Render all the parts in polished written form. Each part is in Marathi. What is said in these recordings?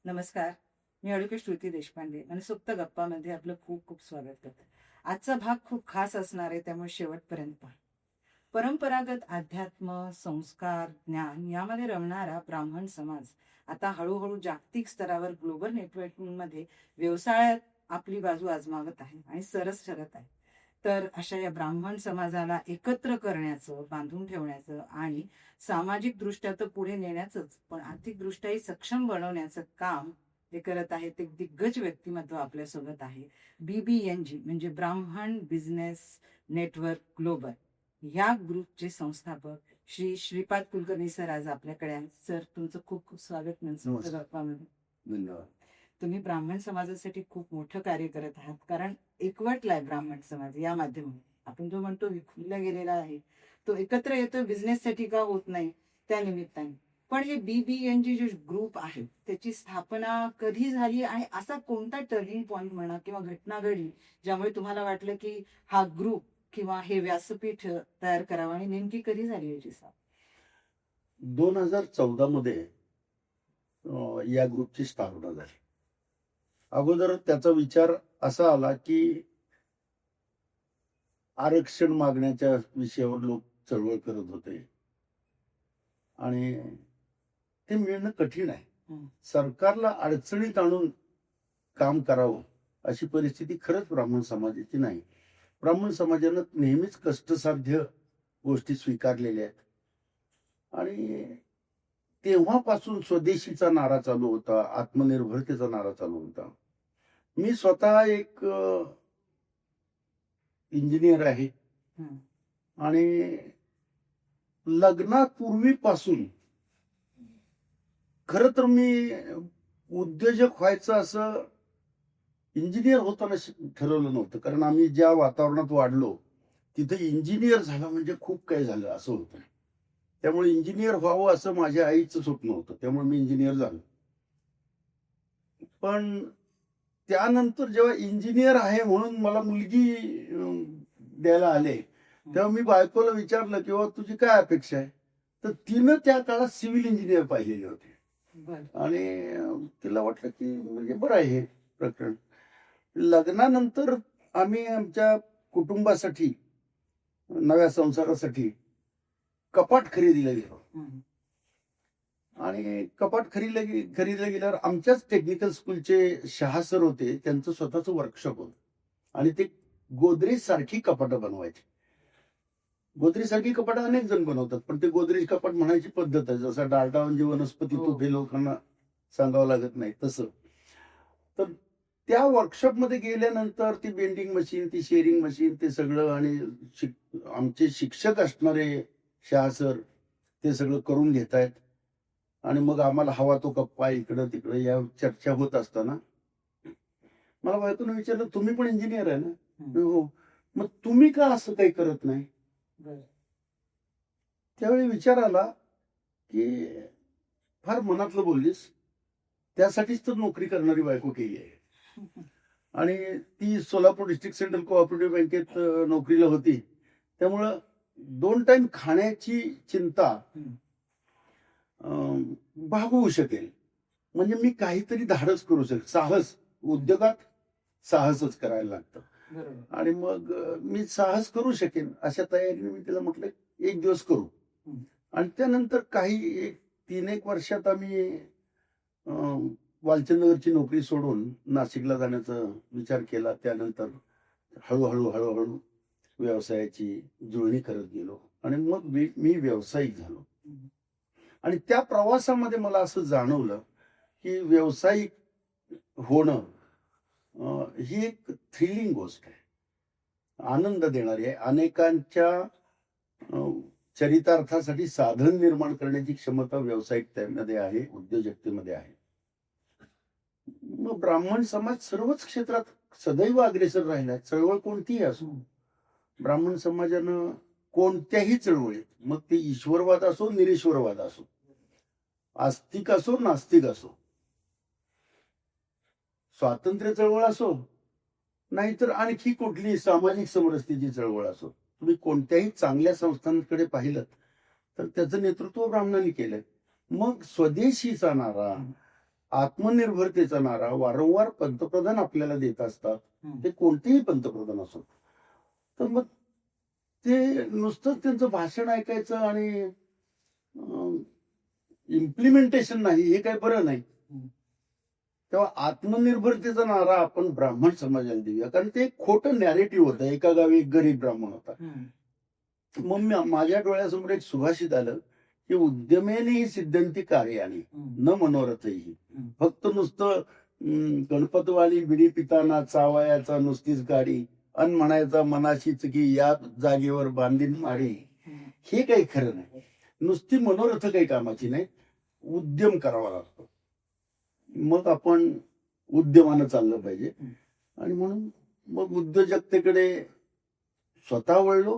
नमस्कार. मी ॲडव्होकेट श्रुती देशपांडे आणि सुप्त गप्पामध्ये आपलं खूप खूप स्वागत करते. आजचा भाग खूप खास असणार आहे, त्यामुळे शेवटपर्यंत पहा. परंपरागत अध्यात्म, संस्कार, ज्ञान यामध्ये रमणारा ब्राह्मण समाज आता हळूहळू जागतिक स्तरावर ग्लोबल नेटवर्किंगमध्ये व्यवसायात आपली बाजू आजमावत आहे आणि सरस ठरत आहे. तर अशा या ब्राह्मण समाजाला एकत्र करण्याचं, बांधून ठेवण्याचं आणि सामाजिक दृष्ट्या तर पुढे नेण्याचंच, पण आर्थिकदृष्ट्याही सक्षम बनवण्याचं काम जे करत आहे ते दिग्गज व्यक्तिमत्व आपल्यासोबत आहे. BBNG म्हणजे ब्राह्मण बिझनेस नेटवर्क ग्लोबल या ग्रुपचे संस्थापक श्री श्रीपाद कुलकर्णी सर आज आपल्याकडे आहेत. सर, तुमचं खूप खूप स्वागत मनसुक्त गप्पामध्ये. धन्यवाद. तुम्ही ब्राह्मण समाजासाठी खूप मोठं कार्य करत आहात, कारण एकवटलाय ब्राह्मण समाज या माध्यमातून. आपण जो म्हणतो विखुरला गेलेला आहे तो एकत्र येतो, बिझनेससाठी का होत नाही त्या निमित्ताने. पण हे BBNG जे ग्रुप आहे त्याची स्थापना कधी झाली आणि असा कोणता टर्निंग पॉइंट म्हणा किंवा घटना घडली ज्यामुळे तुम्हाला वाटलं की हा ग्रुप किंवा हे व्यासपीठ तयार करावं, आणि नेमकी कधी झाली याची स्थापना? 2014 मध्ये या ग्रुपची स्थापना झाली. अगोदर त्याचा विचार असा आला की आरक्षण मागण्याच्या विषयावर लोक चळवळ करत होते आणि ते मिळणं कठीण आहे. सरकारला अडचणीत आणून काम करावं अशी परिस्थिती खरंच ब्राह्मण समाजाची नाही. ब्राह्मण समाजानं नेहमीच कष्टसाध्य गोष्टी स्वीकारलेल्या आहेत आणि तेव्हापासून स्वदेशीचा नारा चालू होता, आत्मनिर्भरतेचा नारा चालू होता. मी स्वतः एक इंजिनियर आहे आणि लग्नापूर्वीपासून खरं तर मी उद्योजक व्हायचं असं इंजिनियर होताना ठरवलं नव्हतं, कारण आम्ही ज्या वातावरणात वाढलो तिथे इंजिनियर झालं म्हणजे खूप काही झालं असं होतं. त्यामुळे इंजिनियर व्हावं असं माझ्या आईचं स्वप्न होतं, त्यामुळे मी इंजिनियर झालो. पण त्यानंतर जेव्हा इंजिनियर आहे म्हणून मला मुलगी द्यायला आले तेव्हा मी बायकोला विचारलं की तुझी काय अपेक्षा आहे, तर तिनं त्या काळात सिव्हिल इंजिनियर पाहिलेले होते आणि तिला वाटलं की म्हणजे बरं आहे हे प्रकरण. लग्नानंतर आम्ही आमच्या कुटुंबासाठी, नव्या संसारासाठी कपाट खरेदीला गेलो आणि कपाट खरीदला गेल्यावर आमच्याच टेक्निकल स्कूलचे शहा सर होते, त्यांचं स्वतःचं वर्कशॉप होतं आणि ते गोदरेज सारखी कपाटं बनवायची. गोदरेज सारखी कपाटं अनेक जण बनवतात, पण ते गोदरेज कपाट म्हणायची पद्धत आहे, जसं डालडा म्हणजे वनस्पती तूप हे लोकांना सांगावं लागत नाही तसं. तर त्या वर्कशॉप मध्ये गेल्यानंतर ती बेंडिंग मशीन, ती शेअरिंग मशीन, ते सगळं आणि आमचे शिक्षक असणारे शहा सर ते सगळं करून घेत आहेत आणि मग आम्हाला हवा तो गप्पा इकडं तिकडं या चर्चा होत असताना मला बायकोनं विचारलं, तुम्ही पण इंजिनियर आहे ना? हो. मग तुम्ही का असं काही करत नाही? त्यावेळी विचार आला की फार मनातलं बोललीस, त्यासाठीच तर नोकरी करणारी बायको केली आहे. आणि ती सोलापूर डिस्ट्रिक्ट सेंट्रल कोऑपरेटिव्ह बँकेत नोकरीला होती, त्यामुळं 2 टाइम खाण्याची चिंता भागवू शकेल, म्हणजे मी काहीतरी धाडस करू शकेल. साहस, उद्योगात साहसच करायला लागतं आणि मग मी साहस करू शकेन अशा तयारीने मी तिला म्हटलं 1 दिवस करू. आणि त्यानंतर काही 3-1 वर्षात आम्ही वालचंदनगरची नोकरी सोडून नाशिकला जाण्याचा विचार केला. त्यानंतर हळूहळू व्यवसायाची जुळणी करत गेलो आणि मग मी व्यावसायिक झालो. आणि त्या प्रवासामध्ये मला असं जाणवलं की व्यावसायिक होणं ही एक थ्रिलिंग गोष्ट आहे, आनंद देणारी आहे. अनेकांच्या चरितार्थासाठी साधन निर्माण करण्याची क्षमता व्यावसायिकतेमध्ये आहे, उद्योजकतेमध्ये आहे. मग ब्राह्मण समाज सर्वच क्षेत्रात सदैव अग्रेसर राहिलाय. चळवळ कोणतीही असो, ब्राह्मण समाजानं कोणत्याही चळवळीत, मग ते ईश्वरवाद असो, निरीश्वरवाद असो, आस्तिक असो, नास्तिक असो, स्वातंत्र्य चळवळ असो, नाहीतर आणखी कुठली सामाजिक समरसतेची चळवळ असो, तुम्ही कोणत्याही चांगल्या संस्थांकडे पाहिलं तर त्याचं नेतृत्व ब्राह्मणांनी केलंय. मग स्वदेशीचा नारा, आत्मनिर्भरतेचा नारा वारंवार पंतप्रधान आपल्याला देत असतात. हम्म. ते कोणतेही पंतप्रधान असो. तर मग ते नुसतंच त्यांचं भाषण ऐकायचं आणि इम्प्लिमेंटेशन नाही, हे काही बरं नाही. हम्म. तेव्हा आत्मनिर्भरतेचा नारा आपण ब्राह्मण समाजाला देऊया, कारण ते एक खोटं नॅरेटिव्ह होतं. एका गावी एक गरीब ब्राह्मण होता. हम्म. मग माझ्या डोळ्यासमोर एक सुभाषित आलं की उद्यमेने सिद्धंती कार्याने हम्म. न मनोरथही. हम्म. फक्त नुसतं गणपतवाली बिडी पिताना चावायाचा नुसतीच गाडी अन म्हणायचा मनाशीच की या जागेवर बांधीन माडी, हम्म. हे काही खरं नाही. नुसती मनोरथ काही कामाची नाही. उद्यम करावा लागतो. मग आपण उद्यमानं चाललं पाहिजे. आणि म्हणून मग उद्योजकतेकडे स्वतः वळलो.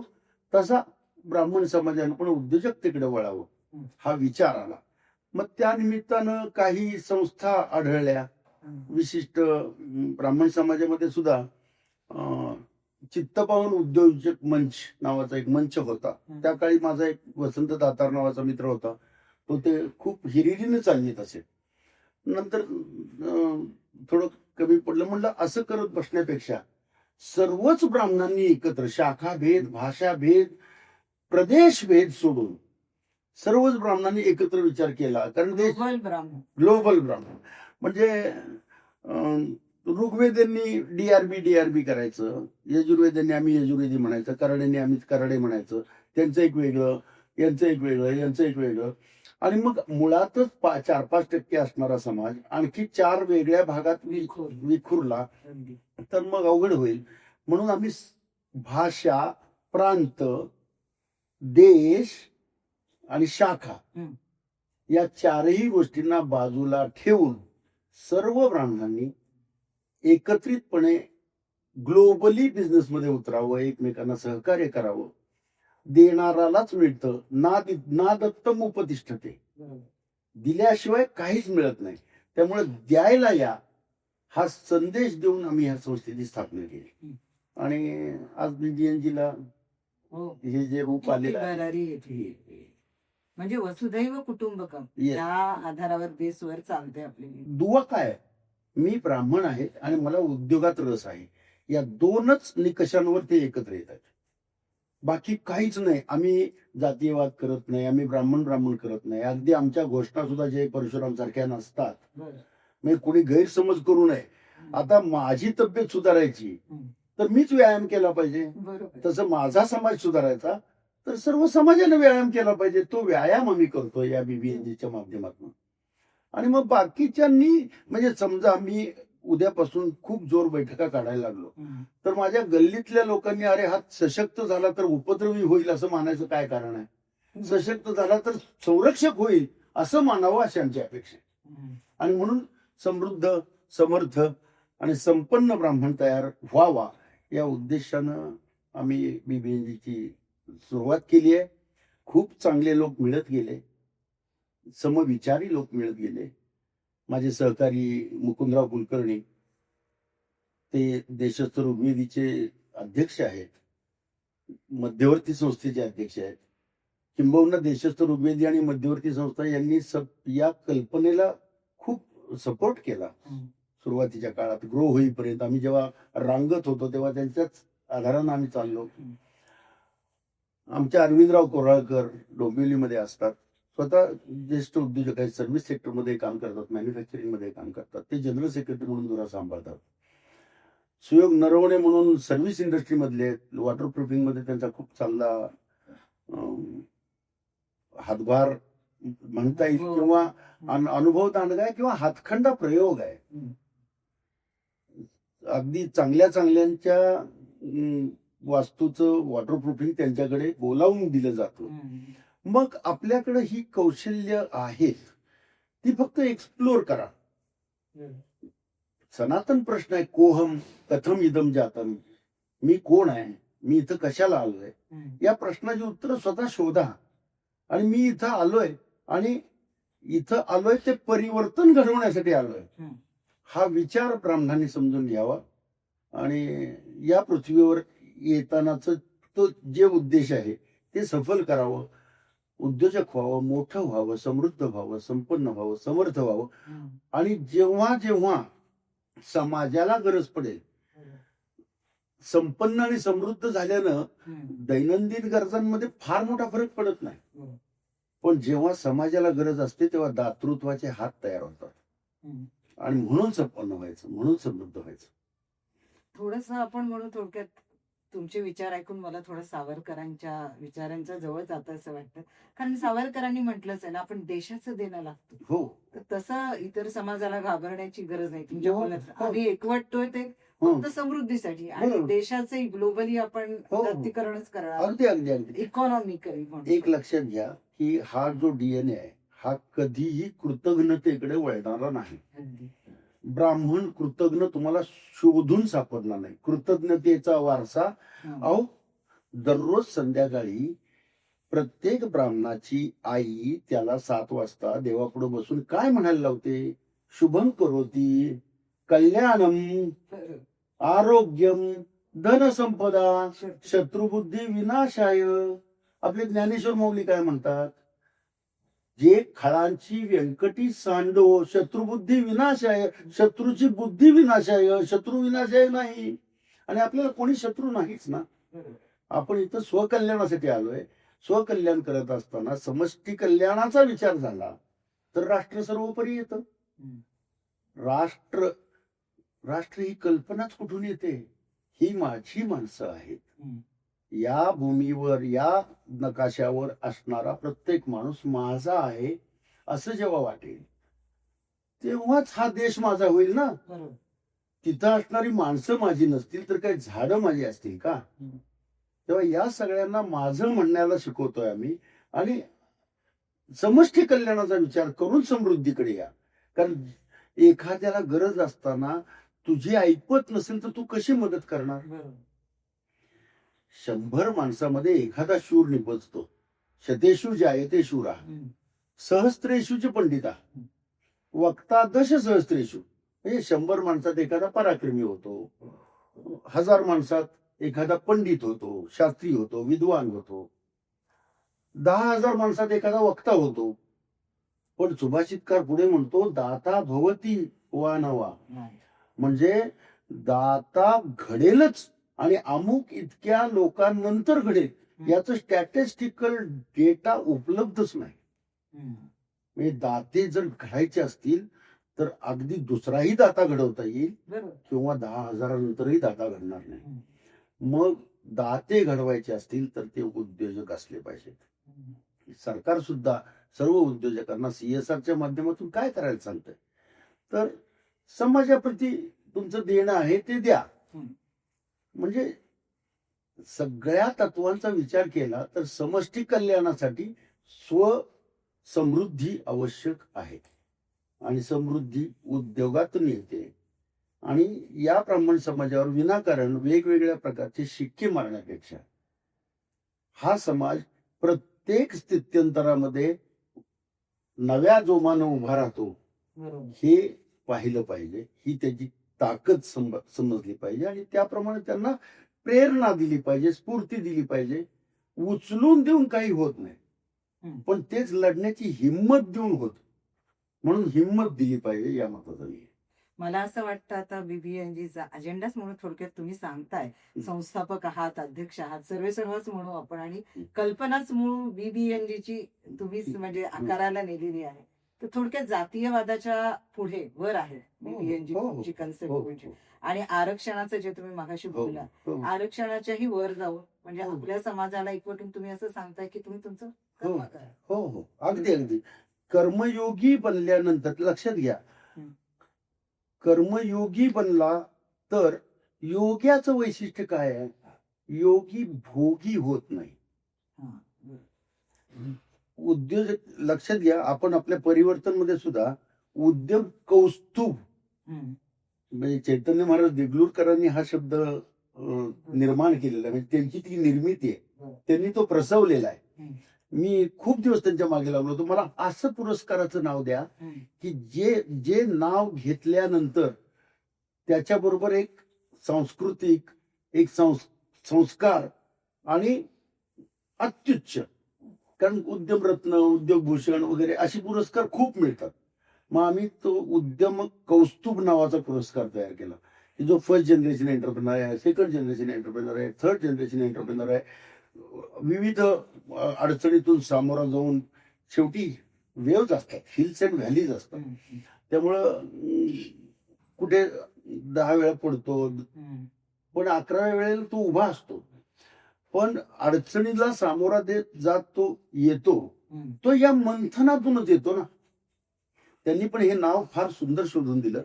तसा ब्राह्मण समाजानं पण उद्योजकतेकडे वळावं हा विचार आला. मग त्या निमित्तानं काही संस्था आढळल्या. विशिष्ट ब्राह्मण समाजामध्ये सुद्धा चित्तपावन उद्योजक मंच नावाचा एक मंच होता. त्या काळी माझा एक वसंत दातार नावाचा मित्र होता. तो ते खूप हिरिरीने चालवीत असे. नंतर थोडं कमी पडलं. म्हणलं असं करत बसण्यापेक्षा सर्वच ब्राह्मणांनी एकत्र शाखा भेद, भाषा भेद, प्रदेश भेद सोडून सर्वच ब्राह्मणांनी एकत्र विचार केला. कारण ते ग्लोबल ब्राह्मण म्हणजे ऋग्वेदांनी डीआरबी करायचं, यजुर्वेदांनी आम्ही यजुर्वेदी म्हणायचं, कराड्यांनी आम्ही कराडे म्हणायचं. त्यांचं एक वेगळं, यांचं एक वेगळं, यांचं एक वेगळं. आणि मग मुळातच 4-5% असणारा समाज आणखी 4 वेगळ्या भागात विखुरला तर मग अवघड होईल. म्हणून आम्ही भाषा, प्रांत, देश आणि शाखा या 4ही गोष्टींना बाजूला ठेवून सर्व ब्राह्मणांनी एकत्रितपणे ग्लोबली बिझनेसमध्ये उतरावं, एकमेकांना सहकार्य करावं. देणारालाच मिळतं. ना दत्तम उपतिष्ठते. दिल्याशिवाय काहीच मिळत नाही. त्यामुळे द्यायला या हा संदेश देऊन आम्ही ह्या संस्थेची स्थापना केली. आणि आज BBNGला हे जे रूप आलेलं आहे म्हणजे वसुधैव कुटुंबकम या आधारावर बेसवर चालते आपली. दुवा काय, मी ब्राह्मण आहे आणि मला उद्योगात रस आहे, या 2च निकषांवर ते एकत्र येतात. बाकी काहीच नाही. आम्ही जातीयवाद करत नाही, आम्ही ब्राह्मण करत नाही. अगदी आमच्या घोषणा सुद्धा जय परशुराम सारख्या नसतात. म्हणजे कोणी गैरसमज करू नये. आता माझी तब्येत सुधारायची तर मीच व्यायाम केला पाहिजे. तसं माझा समाज सुधारायचा तर सर्व समाजाने व्यायाम केला पाहिजे. तो व्यायाम आम्ही करतो या BBNGच्या माध्यमातून. आणि मग बाकीच्यांनी म्हणजे समजा मी उद्यापासून खूप जोर बैठका काढायला लागलो तर माझ्या गल्लीतल्या लोकांनी अरे हा सशक्त झाला तर उपद्रवी होईल असं मानायचं काय कारण आहे. सशक्त झाला तर संरक्षक होईल असं मानावं अशी आमची अपेक्षा आहे. आणि म्हणून समृद्ध, समर्थ आणि संपन्न ब्राह्मण तयार व्हावा या उद्देशानं आम्ही BBNGची सुरुवात केली आहे. खूप चांगले लोक मिळत गेले, समविचारी लोक मिळत गेले. माझे सहकारी मुकुंदराव कुलकर्णी ते देशस्थ ऋग्वेदीचे अध्यक्ष आहेत, मध्यवर्ती संस्थेचे अध्यक्ष आहेत. किंबहुना देशस्थ ऋग्वेदी आणि मध्यवर्ती संस्था यांनी या कल्पनेला खूप सपोर्ट केला. सुरुवातीच्या काळात ग्रो होईपर्यंत आम्ही जेव्हा रांगत होतो तेव्हा त्यांच्याच आधारानं आम्ही चाललो. आमच्या अरविंदराव कोराळकर डोंबिवलीमध्ये असतात. स्वतः ज्येष्ठ उद्योजक आहेत, सर्व्हिस सेक्टरमध्ये काम करतात, मॅन्युफॅक्चरिंग मध्ये काम करतात. ते जनरल सेक्रेटरी म्हणून दुरा सांभाळतात. सुयोग नरवणे म्हणून सर्व्हिस इंडस्ट्री मधले आहेत. वॉटरप्रूफिंग मध्ये त्यांचा खूप चांगला हातभार म्हणता येईल किंवा अनुभव दांडगा आहे किंवा हातखंडा प्रयोग आहे. अगदी चांगल्यांच्या वास्तूचं वॉटरप्रूफिंग त्यांच्याकडे बोलावून दिलं जातं. मग आपल्याकडे ही कौशल्य आहेत, ती फक्त एक्सप्लोर करा. सनातन प्रश्न आहे, कोहम कथम इदम जातम, मी कोण आहे, मी इथं कशाला आलोय, या प्रश्नाची उत्तर स्वतः शोधा. आणि मी इथं आलोय आणि इथं आलोय ते परिवर्तन घडवण्यासाठी आलोय हा विचार ब्राह्मणांनी समजून घ्यावा. आणि या पृथ्वीवर येतानाच तो जे उद्देश आहे ते सफल करावं. उद्योजक व्हावं, मोठं व्हावं, समृद्ध व्हावं, संपन्न व्हावं, समर्थ व्हावं. हम्म. आणि जेव्हा जेव्हा समाजाला गरज पडेल, संपन्न आणि समृद्ध झाल्यानं हम्म. दैनंदिन गरजांमध्ये फार मोठा फरक पडत नाही. हम्म. पण जेव्हा समाजाला गरज असते तेव्हा दातृत्वाचे हात तयार होतात. हम्म. आणि म्हणून संपन्न व्हायचं, म्हणून समृद्ध व्हायचं. थोडस आपण म्हणू थोडक्यात तुमचे विचार ऐकून मला थोडं सावरकरांच्या विचारांच्या जवळ जातं असं वाटतं. कारण सावरकरांनी म्हटलंच आहे ना, आपण देशाचं देणं लागतो. हो तर तसं इतर समाजाला घाबरण्याची गरज नाही. तुमच्या हो, बोलण्यात हो. आम्ही एकवटतोय ते हो. फक्त समृद्धीसाठी आणि बरोबर. देशाचे ग्लोबली आपण हो. जागतिकरणच करणार, अगदी अगदी अगदी. इकॉनॉमिकली म्हणून. एक लक्षात घ्या की हा जो डीएनए आहे हा कधीही कृतज्ञतेकडे वळणारा नाही. अगदी. ब्राह्मण कृतज्ञ तुम्हाला शोधून सापडणार नाही. कृतज्ञतेचा वारसा हं. अहो दररोज संध्याकाळी प्रत्येक ब्राह्मणाची आई त्याला 7 वाजता देवापुढे बसून काय म्हणायला लावते? शुभम करोती, कल्याणम, बरं. आरोग्यम, धनसंपदा, शत्रुबुद्धी विनाशाय. आपले ज्ञानेश्वर माऊली काय म्हणतात? जे खळांची व्यंकटी सांडो, शत्रुबुद्धी विनाशाय. शत्रूची बुद्धी विनाशाय, शत्रू विनाशाय नाही. आणि आपल्याला कोणी शत्रू नाहीच ना. बरं. आपण इथं स्वकल्याणासाठी आलोय. स्वकल्याण करत असताना समष्टी कल्याणाचा विचार झाला तर राष्ट्र सर्वोपरी येतं. हं. राष्ट्र ही कल्पनाच कुठून येते? ही माझी माणसं आहेत. हं. या भूमीवर, या नकाशावर असणारा प्रत्येक माणूस माझा आहे असं जेव्हा वाटेल तेव्हाच हा देश माझा होईल ना. बरोबर. तिथं असणारी माणसं माझी नसतील तर काही झाडं माझी असतील का? हं. तेव्हा या सगळ्यांना माझं म्हणण्याला शिकवतोय आम्ही. आणि समष्टी कल्याणाचा विचार करून समृद्धीकडे या. कारण एखाद्याला गरज असताना तुझी ऐपत नसेल तर तू कशी मदत करणार? बरोबर. 100 माणसामध्ये एखादा शूर निपजतो. शतेषु जायते शूरा, हं. सहस्त्रेषुच पंडिता, वक्ता दश सहस्त्रेषु. म्हणजे 100 माणसात एखादा पराक्रमी होतो, 1000 माणसात एखादा पंडित होतो, शास्त्री होतो, विद्वान होतो, 10,000 माणसात एखादा वक्ता होतो. पण सुभाषितकार पुढे म्हणतो दाता भवती वा नवा. नाही. म्हणजे दाता घडेलच आणि अमुक इतक्या लोकांनंतर घडेल याचं स्टॅटिस्टिकल डेटा उपलब्धच नाही. हं. म्हणजे दाते जर घडायचे असतील तर अगदी दुसराही दाता घडवता येईल बरोबर. किंवा 10,000 नंतरही दाता घडणार नाही. हं. मग दाते घडवायचे असतील तर ते उद्योजक असले पाहिजेत. हं. सरकार सुद्धा सर्व उद्योजकांना CSRच्या माध्यमातून काय करायला सांगतंय तर समाजाप्रती तुमचं देणं आहे ते द्या. हं. म्हणजे सगळ्या तत्वांचा विचार केला तर समष्टी कल्याणासाठी स्व समृद्धी आवश्यक आहे. आणि समृद्धी उद्योगातून येते. आणि या ब्राह्मण समाजावर विनाकारण वेगवेगळ्या प्रकारचे शिक्के मारण्यापेक्षा हा समाज प्रत्येक स्थित्यंतरामध्ये नव्या जोमानं उभा राहतो बरोबर. हे पाहिलं पाहिजे. ही त्याची ताकद समजली पाहिजे आणि त्याप्रमाणे त्यांना प्रेरणा दिली पाहिजे, स्फूर्ती दिली पाहिजे. उचलून देऊन काही होत नाही, हं. पण तेच लढण्याची हिंमत देऊन होत. म्हणून हिंमत दिली पाहिजे या मताचा मी. मला असं वाटतं आता बीबीएनजीचा अजेंडाच म्हणून थोडक्यात तुम्ही सांगताय. संस्थापक आहात, अध्यक्ष आहात, सर्वच म्हणू आपण आणि कल्पनाच म्हणून बीबीएनजीची तुम्हीच म्हणजे आकाराला नेलेली आहे. तर थोडक्यात जातीयवादाच्या पुढे वर आहे बीबीएनजी हो, हो, तुमची कन्सेप्ट हो, म्हणजे. हो. आणि आरक्षणाचं जे तुम्ही मागाशी हो, बोलला हो. आरक्षणाच्याही वर जावं म्हणजे हो. आपल्या समाजाला एकवटून तुम्ही असं सांगताय की तुम्ही तुमचं हो. कर्म करा. हो हो अगदी अगदी. कर्मयोगी बनल्यानंतर लक्षात घ्या, हं. कर्मयोगी बनला तर योग्याचं वैशिष्ट्य काय आहे? योगी भोगी होत नाही. हां. बरं. उद्योजक लक्षात घ्या, आपण आपल्या परिवर्तन मध्ये सुद्धा उद्यम कौस्तुभ हं. म्हणजे चैतन्य महाराज देगलूरकरांनी हा शब्द निर्माण केलेला आहे. म्हणजे त्यांची ती निर्मिती आहे, बरं. त्यांनी तो प्रसवलेला आहे. हं. मी खूप दिवस त्यांच्या मागे लागलो होतो. मला असं पुरस्काराचं नाव द्या हं. की जे नाव घेतल्यानंतर त्याच्याबरोबर एक सांस्कृतिक, एक संस्कार आणि अत्युच्च कारण उद्यम रत्न, उद्योग भूषण वगैरे असे पुरस्कार खूप मिळतात. मग आम्ही तो उद्यम कौस्तुभ नावाचा पुरस्कार तयार केला, की जो फर्स्ट जनरेशन एंटरप्रेनर आहे, सेकंड जनरेशन एंटरप्रेनर आहे, थर्ड जनरेशन एंटरप्रेनर आहे, विविध अडचणीतून सामोरा जाऊन शेवटी वेव्हज असतात, हिल्स अँड व्हॅलीज असतात. त्यामुळं कुठे 10 वेळा पडतो, पण 11व्या वेळेला तो उभा असतो. पण अडचणीला सामोरा देत जात तो येतो, तो या मंथनातूनच येतो ना. त्यांनी पण हे नाव फार सुंदर शोधून दिलं.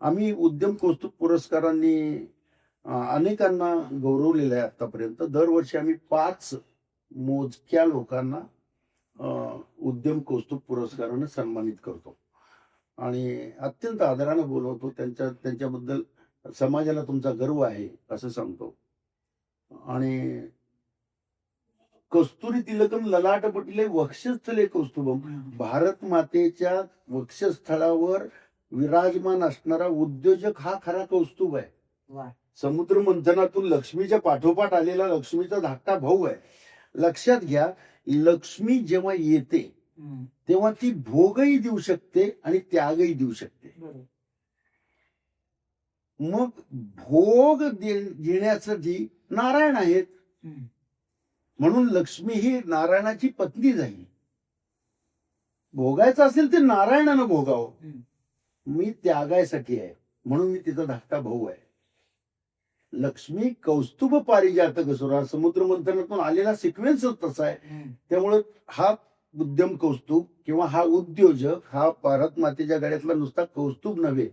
आम्ही उद्यम कौस्तुभ पुरस्कारांनी अनेकांना गौरवलेलं आहे आतापर्यंत. दरवर्षी आम्ही 5 मोजक्या लोकांना उद्यम कौस्तुभ पुरस्कारानं सन्मानित करतो आणि अत्यंत आदरानं बोलवतो. त्यांच्याबद्दल समाजाला तुमचा गर्व आहे असं सांगतो. आणि कस्तुरी तिलकम ललाट पटिले वक्षस्थले कौस्तुभम, भारत मातेच्या वक्षस्थळावर विराजमान असणारा उद्योजक हा खरा कौस्तुभ आहे. वा. समुद्र मंथनातून लक्ष्मीच्या पाठोपाठ आलेला लक्ष्मीचा धाकटा भाऊ आहे. लक्षात घ्या, लक्ष्मी जेव्हा येते तेव्हा ती भोगही देऊ शकते आणि त्यागही देऊ शकते. मग भोग घेण्यासाठी नारायण आहेत, म्हणून लक्ष्मी ही नारायणाची पत्नी झाली. भोगायचं असेल ते नारायणानं भोगावं. मी त्यागायसाठी आहे, म्हणून मी तिचा धाकटा भाऊ आहे. लक्ष्मी कौस्तुभ पारिजातक सुरा, समुद्र मंथनातून आलेला सिक्वेन्सच तसा आहे. त्यामुळे हा उद्यम कौस्तुभ किंवा हा उद्योजक हा भारत मातेच्या गळ्यातला नुसता कौस्तुभ नव्हे,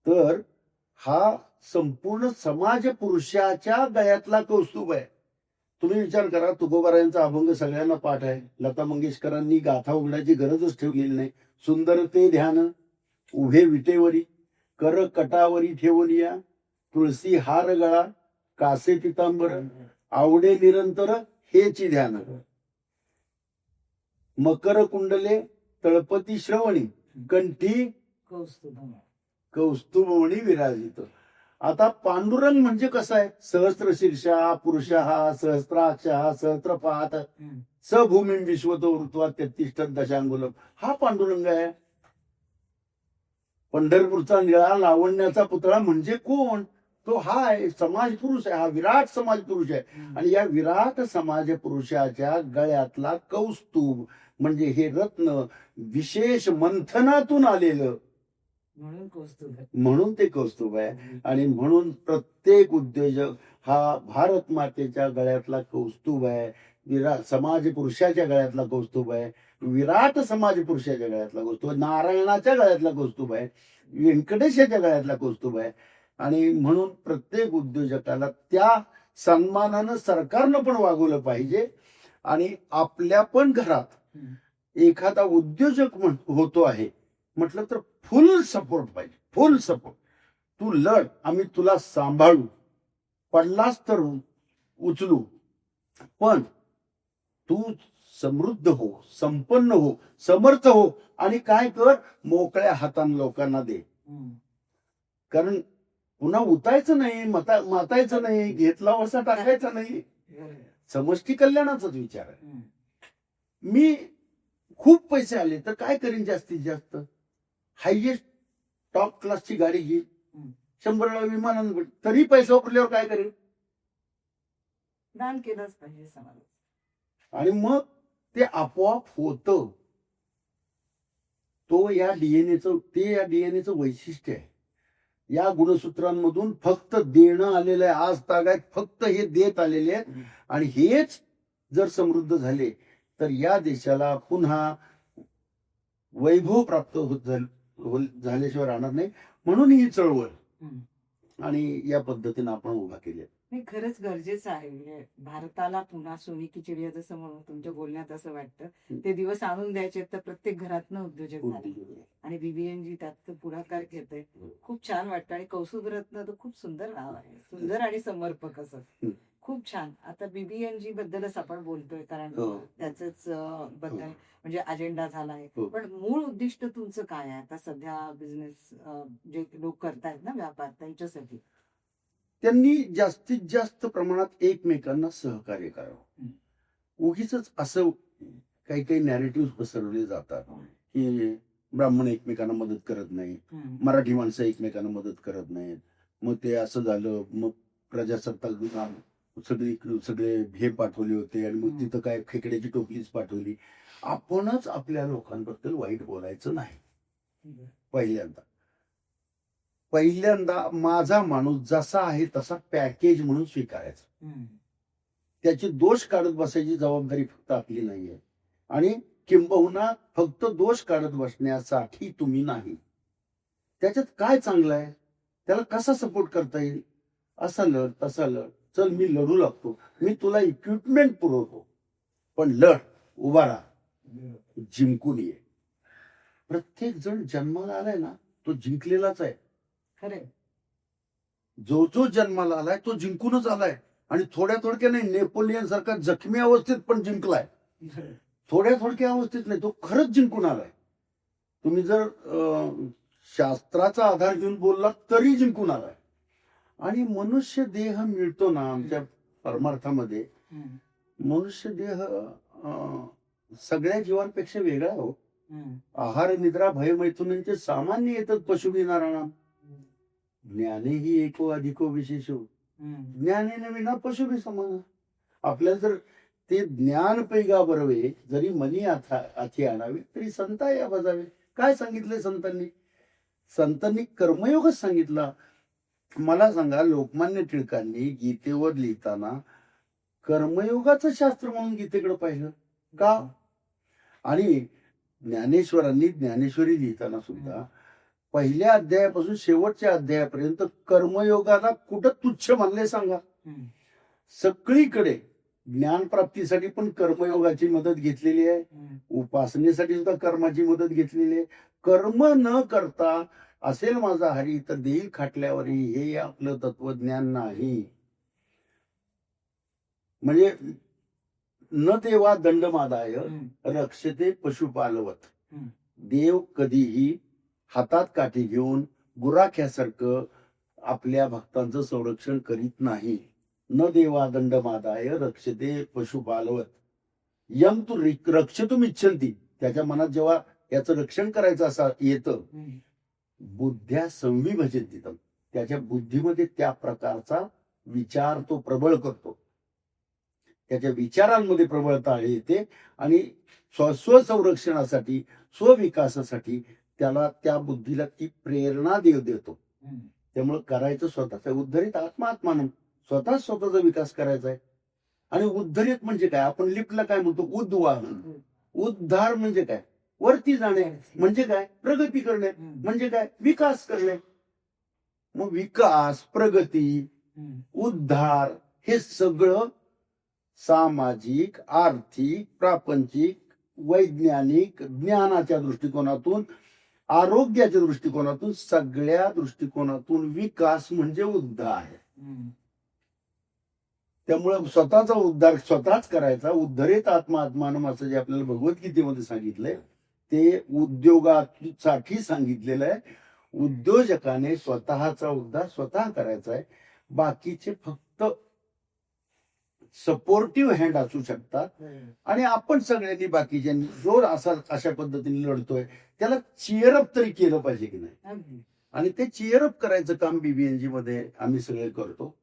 तर हा संपूर्ण समाज पुरुषाच्या गळ्यातला कौस्तुभ आहे. तुम्ही विचार करा, तुकोबारायांचा अभंग सगळ्यांना पाठ आहे. लता मंगेशकरांनी गाथा उघडायची गरजच ठेवलेली नाही. सुंदर ते ध्यान उभे विटेवरी, कर कटावरी ठेवलिया, तुळसी हार गळा कासे पितांबर, आवडे निरंतर हेची ध्यान, मकर कुंडले तळपती श्रवणी, कंठी कौस्तुभमणी विराजित. आता पांडुरंग म्हणजे कसं आहे? सहस्त्र शीर्षा पुरुषः सहस्त्राक्षः सहस्त्रपात सभूमी विश्वतो ऋत्वा 33 दशांगुलम, हा पांडुरंग आहे. पंढरपूरचा निळा लावण्याचा पुतळा म्हणजे कोण? तो हा आहे, समाज पुरुष आहे, हा विराट समाज पुरुष आहे. आणि या विराट समाज पुरुषाच्या गळ्यातला कौस्तुभ म्हणजे हे रत्न विशेष मंथनातून आलेलं, म्हणून ते कौस्तुभ आहे. आणि म्हणून प्रत्येक उद्योजक हा भारत मातेच्या गळ्यातला कौस्तुभ आहे, विराट समाज पुरुषाच्या गळ्यातला कौस्तुभ आहे, विराट समाज पुरुषाच्या गळ्यातला कौस्तुभ आहे, नारायणाच्या गळ्यातला कौस्तुभ आहे, व्यंकटेशाच्या गळ्यातला कौस्तुभ आहे. आणि म्हणून प्रत्येक उद्योजकाला त्या सन्मानानं सरकारनं पण वागवलं पाहिजे. आणि आपल्या पण घरात एखादा उद्योजक होतो आहे म्हटलं तर फुल सपोर्ट पाहिजे, फुल सपोर्ट. तू लढ, आम्ही तुला सांभाळू, पडलास तर उचलू, पण तू समृद्ध हो, संपन्न हो, समर्थ हो आणि काय कर, मोकळ्या हाताने लोकांना दे. कारण पुन्हा उतायचं नाही, मातायचं नाही, घेतला वसा टाकायचा नाही. समष्टी कल्याणाचाच विचार आहे. मी खूप पैसे आले तर काय करीन? जास्तीत जास्त हायएस्ट टॉप क्लासची गाडी घेईन, 100 वेळा विमानानं, तरी पैसा वापरल्यावर काय करेल? दान केलंच पाहिजे समाजात. आणि मग ते आपोआप होतं. तो या डीएनएचं वैशिष्ट्य आहे. या गुणसूत्रांमधून फक्त देणं आलेलं आहे. आज तागायत फक्त हे देत आलेले आहेत. आणि हेच जर समृद्ध झाले तर या देशाला पुन्हा वैभव प्राप्त झाल्याशिवाय राहणार नाही. म्हणून ही चळवळ आणि या पद्धतीने आपण उभा केली. नाही, खरंच गरजेचं आहे. म्हणजे भारताला पुन्हा सोनी की चिडिया जसं म्हणून तुमच्या बोलण्यात असं वाटतं, ते दिवस आणून द्यायचे तर प्रत्येक घरातनं उद्योजक झाले. आणि बीबीएनजी त्यात पुढाकार घेते. खूप छान वाटतं. आणि कौस्तुभ रत्न तर खूप सुंदर नाव आहे, सुंदर आणि समर्पक असं, खूप छान. आता बीबीएनजी बद्दलच आपण बोलतोय कारण त्याच बद्दल म्हणजे अजेंडा झालाय. पण मूळ उद्दिष्ट तुमचं काय आहे आता सध्या? बिझनेस जे लोक करतायत ना, व्यापार, त्यांच्यासाठी त्यांनी जास्तीत जास्त प्रमाणात एकमेकांना सहकार्य करावं. उगीच असं काही काही नॅरेटिव्ह पसरवले जातात की ब्राह्मण एकमेकांना मदत करत नाही, मराठी माणसं एकमेकांना मदत करत नाहीत, मग ते असं झालं, मग प्रजासत्ताक सगळे हे पाठवले होते आणि मग तिथं काय खेकड्याची टोपलीच पाठवली. आपणच आपल्या लोकांबद्दल वाईट बोलायचं नाही. पहिल्यांदा माझा माणूस जसा आहे तसा पॅकेज म्हणून स्वीकारायचा. त्याचे दोष काढत बसायची जबाबदारी फक्त आपली नाहीये, आणि किंबहुना फक्त दोष काढत बसण्यासाठी तुम्ही नाही. त्याच्यात काय चांगलं आहे, त्याला कसा सपोर्ट करता येईल, असा लढ तसा लढ, चल मी लढू लागतो, मी तुला इक्विपमेंट पुरवतो, पण लढ, उभा राहा, जिंकून ये. प्रत्येक जण जन्माला आलाय ना तो जिंकलेलाच आहे. खरे जो जो जन्माला आलाय तो जिंकूनच आलाय, आणि थोड्या थोडक्याने नेपोलियन सारखा जखमी अवस्थेत पण जिंकलाय. थोड्या थोडक्या अवस्थेत नाही, तो खरंच जिंकून आलाय. तुम्ही जर शास्त्राचा आधार घेऊन बोलला तरी जिंकून आलाय. आणि मनुष्य देह मिळतो ना आमच्या परमार्थामध्ये, मनुष्य देह सगळ्या जीवांपेक्षा वेगळा हो. आहार निद्रा भय मैथुनांचे सामान्य येतात पशुभी नारायण. ज्ञानेही एको अधिको विशेषो, ज्ञानेने विना पशुभी समान. आपल्याला जर ते ज्ञान पैगा बरवे, जरी मनी आथी आणावे तरी संता या बजावे. काय सांगितलंय संतांनी? संतांनी कर्मयोगच सांगितला. मला सांगा, लोकमान्य टिळकांनी गीतेवर लिहिताना कर्मयोगाचं शास्त्र म्हणून गीतेकडे पाहिलं का? आणि ज्ञानेश्वरांनी ज्ञानेश्वरी लिहिताना सुद्धा पहिल्या अध्यायापासून शेवटच्या अध्यायापर्यंत कर्मयोगाला कुठं तुच्छ मानले सांगा? सगळीकडे ज्ञान प्राप्तीसाठी पण कर्मयोगाची मदत घेतलेली आहे, उपासनेसाठी सुद्धा कर्माची मदत घेतलेली आहे. कर्म न करता असेल माझा हरी तर देईल खाटल्यावरी, हे आपलं तत्वज्ञान नाही. म्हणजे न देवा दंडमादाय रक्षते पशुपालवत. देव कधीही हातात काठी घेऊन गुराख्यासारखं आपल्या भक्तांचं संरक्षण करीत नाही. न देवा दंडमादाय रक्षते पशुपालवत. यम तू रक्षतुम इच्छन्ति. त्याच्या मनात जेव्हा याचं रक्षण करायचं असं येतं, बुद्ध्या संविभजन्ति, त्याच्या बुद्धीमध्ये त्या प्रकारचा विचार तो प्रबळ करतो. त्याच्या विचारांमध्ये प्रबळता येते आणि स्वसंरक्षणासाठी स्वविकासासाठी त्याला त्या बुद्धीला ती प्रेरणा देतो. त्यामुळे करायचं स्वतःचा उद्धरित आत्मात्मानं, स्वतःचा विकास करायचा आहे. आणि उद्धरित म्हणजे काय? आपण लिफ्टला काय म्हणतो? उद्वाहन. उद्धार म्हणजे काय? वरती जाणे. म्हणजे काय? प्रगती करणे. म्हणजे काय? विकास करणे. मग विकास, प्रगती, उद्धार हे सगळं सामाजिक, आर्थिक, प्रापंचिक, वैज्ञानिक, ज्ञानाच्या दृष्टिकोनातून, आरोग्याच्या दृष्टिकोनातून, सगळ्या दृष्टिकोनातून विकास म्हणजे उद्धार आहे. त्यामुळे स्वतःचा उद्धार स्वतःच करायचा. उद्धरित आत्मात्मानं असं जे आपल्याला भगवद्गीतेमध्ये सांगितलंय ते उद्योगासाठी सांगितलेलं आहे. उद्योजकाने स्वतःचा उद्धार स्वतः करायचा आहे. बाकीचे फक्त सपोर्टिव्ह हँड असू शकतात. आणि आपण सगळ्यांनी बाकीच्यांनी जो अशा पद्धतीने लढतोय त्याला चिअरअप तरी केलं पाहिजे की नाही. आणि ते चिअरअप करायचं काम बीबीएनजी मध्ये आम्ही सगळे करतो.